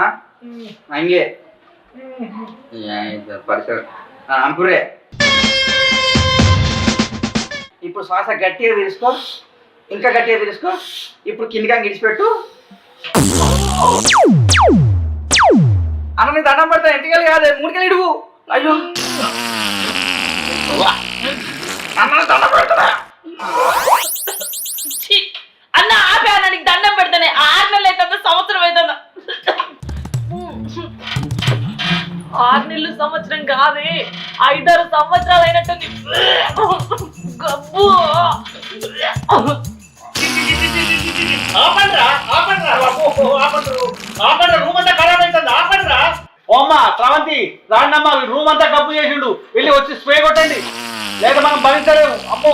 పడుతున్నానా హంగే పరిసరం అనుకురే ఇప్పుడు శ్వాస గట్టిగా పీలుసుకో ఇంకా గట్టిగా పీలుసుకో ఇప్పుడు కిందిగా గిడిచిపెట్టు అన్న నీ దండం పడతా ఎంటికలు కాదు మూడికలు ఇడువు అయ్యో అన్న దండం పెడతా అన్న ఆపే అన్న నీకు దండం పెడతానే 6 నెలలు అయితే సంవత్సరం అవుతుందా 6 నెలలు సంవత్సరం కాదే 5-6 సంవత్సరాలు అయినట్టుంది గబ్బు ఓమ్మా శ్రవంతి రాండమ్మా రూమ్ అంతా కప్పు చేసిండు వెళ్ళి వచ్చి స్ప్రే కొట్టండి లేదా మనం భరించలేము అమ్మో